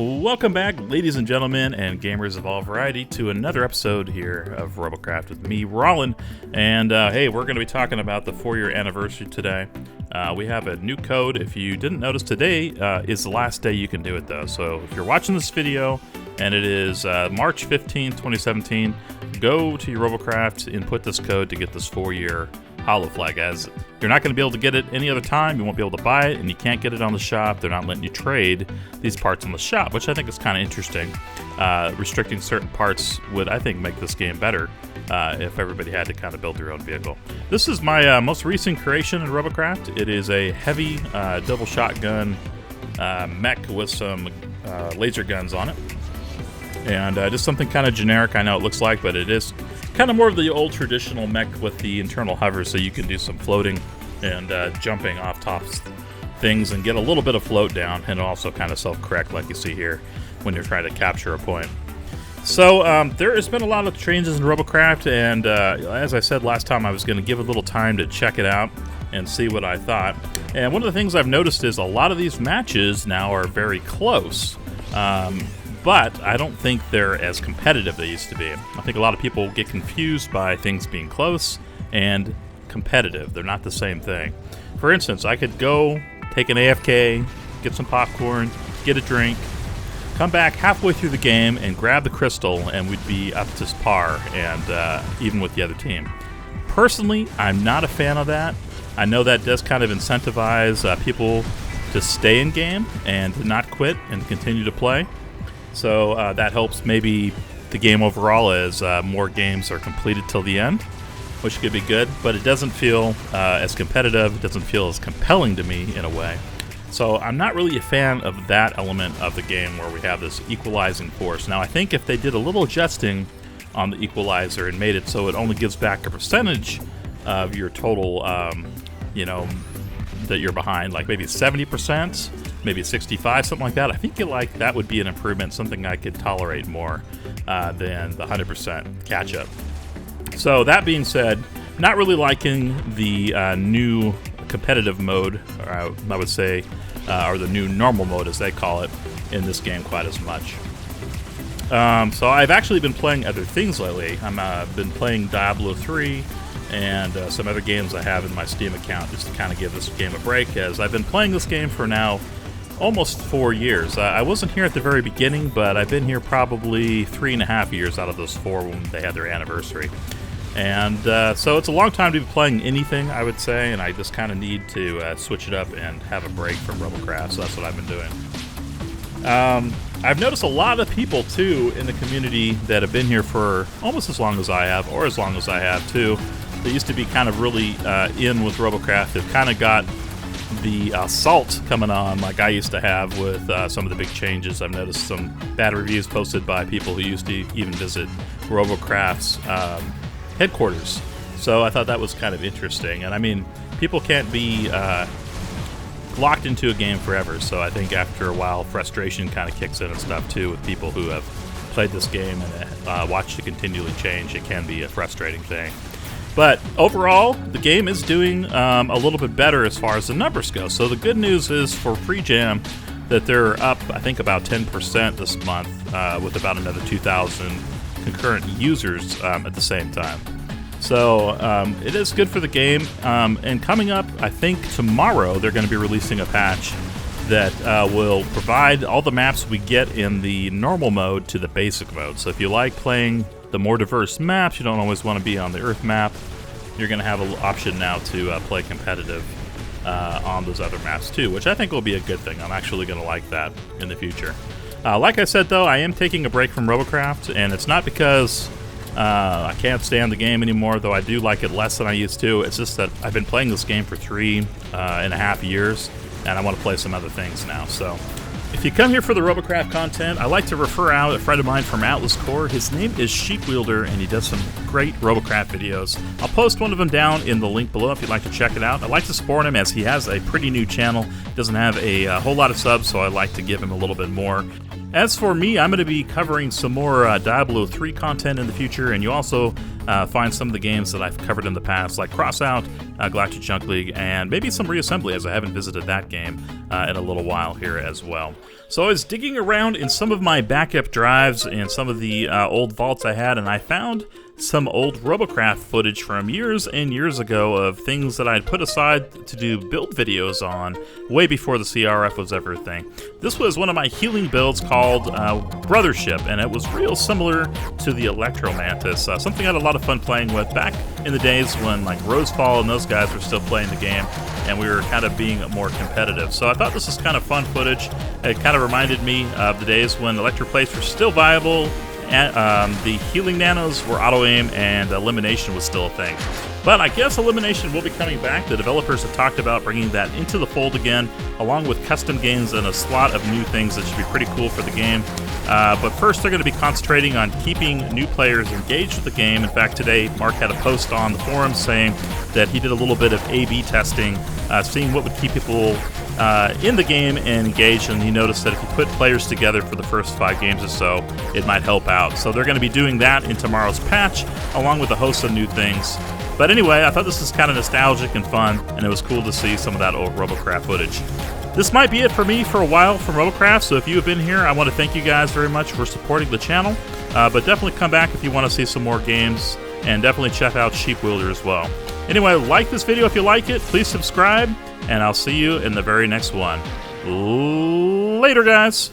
Welcome back, ladies and gentlemen, and gamers of all variety, to another episode here of Robocraft with me, Rollin. And hey, we're going to be talking about the 4-year anniversary today. We have a new code. If you didn't notice, today is the last day you can do it, though. So if you're watching this video and it is March 15th, 2017, go to your Robocraft, input this code to get this 4-year Hollow Flag, as you're not going to be able to get it any other time. You won't be able to buy it, and you can't get it on the shop. They're not letting you trade these parts on the shop, which I think is kind of interesting. Restricting certain parts would, I think, make this game better if everybody had to kind of build their own vehicle. This is my most recent creation in Robocraft. It is a heavy double shotgun mech with some laser guns on it. And just something kind of generic, I know it looks like, but it is kind of more of the old traditional mech with the internal hover, so you can do some floating and jumping off top things and get a little bit of float down, and also kind of self-correct like you see here when you're trying to capture a point. So there has been a lot of changes in Robocraft, and as I said last time, I was going to give a little time to check it out and see what I thought. And one of the things I've noticed is a lot of these matches now are very close. But I don't think they're as competitive as they used to be. I think a lot of people get confused by things being close and competitive. They're not the same thing. For instance, I could go take an AFK, get some popcorn, get a drink, come back halfway through the game and grab the crystal, and we'd be up to par, and even with the other team. Personally, I'm not a fan of that. I know that does kind of incentivize people to stay in game and to not quit and continue to play. So that helps maybe the game overall as more games are completed till the end, which could be good, but it doesn't feel as competitive, it doesn't feel as compelling to me in a way. So I'm not really a fan of that element of the game where we have this equalizing force. Now I think if they did a little adjusting on the equalizer and made it so it only gives back a percentage of your total, that you're behind, like maybe 70%, maybe 65, something like that. I think that would be an improvement, something I could tolerate more than the 100% catch-up. So that being said, not really liking the new competitive mode, I would say, or the new normal mode as they call it, in this game quite as much. So I've actually been playing other things lately. I've been playing Diablo 3 and some other games I have in my Steam account just to kind of give this game a break, as I've been playing this game for now almost 4 years. I wasn't here at the very beginning, but I've been here probably 3.5 years out of those 4 when they had their anniversary. And so it's a long time to be playing anything, I would say, and I just kind of need to switch it up and have a break from Robocraft, so that's what I've been doing. I've noticed a lot of people, too, in the community that have been here for almost as long as I have, or as long as I have, too. They used to be kind of really in with Robocraft. They've kind of got the assault coming on like I used to have with some of the big changes. I've noticed some bad reviews posted by people who used to even visit Robocraft's headquarters. So I thought that was kind of interesting. And I mean, people can't be locked into a game forever, so I think after a while frustration kind of kicks in and stuff too with people who have played this game and watched it continually change. It can be a frustrating thing. But overall, the game is doing a little bit better as far as the numbers go. So the good news is for Free Jam that they're up, I think, about 10% this month with about another 2,000 concurrent users at the same time. So it is good for the game. And coming up, I think tomorrow, they're going to be releasing a patch that will provide all the maps we get in the normal mode to the basic mode. So if you like playing the more diverse maps, you don't always want to be on the Earth map, you're going to have an option now to play competitive on those other maps too, which I think will be a good thing. I'm actually going to like that in the future. Like I said, though, I am taking a break from Robocraft, and it's not because I can't stand the game anymore, though I do like it less than I used to. It's just that I've been playing this game for 3.5 years, and I want to play some other things now. So if you come here for the Robocraft content, I like to refer out a friend of mine from Atlas Core. His name is Sheepwielder, and he does some great Robocraft videos. I'll post one of them down in the link below if you'd like to check it out. I like to support him as he has a pretty new channel. He doesn't have a whole lot of subs, so I like to give him a little bit more. As for me, I'm going to be covering some more Diablo 3 content in the future, and you also find some of the games that I've covered in the past, like Crossout, Galactic Junk League, and maybe some Reassembly, as I haven't visited that game in a little while here as well. So I was digging around in some of my backup drives and some of the old vaults I had, and I found some old Robocraft footage from years and years ago of things that I'd put aside to do build videos on way before the CRF was ever a thing. This was one of my healing builds called Brothership, and it was real similar to the Electromantis, something I had a lot of fun playing with back in the days when like Rosefall and those guys were still playing the game, and we were kind of being more competitive. So I thought this was kind of fun footage. It kind of reminded me of the days when electroplates were still viable, and the healing nanos were auto-aim, and elimination was still a thing. But I guess elimination will be coming back. The developers have talked about bringing that into the fold again, along with custom games and a slot of new things that should be pretty cool for the game. But first, they're going to be concentrating on keeping new players engaged with the game. In fact, today, Mark had a post on the forums saying that he did a little bit of A/B testing, seeing what would keep people in the game and engaged, and he noticed that if you put players together for the first 5 games or so, it might help out. So they're going to be doing that in tomorrow's patch, along with a host of new things. But anyway, I thought this was kind of nostalgic and fun, and it was cool to see some of that old Robocraft footage. This might be it for me for a while from Robocraft, so if you have been here, I want to thank you guys very much for supporting the channel. But definitely come back if you want to see some more games, and definitely check out Sheep Wielder as well. Anyway, like this video if you like it, please subscribe, and I'll see you in the very next one. Later, guys!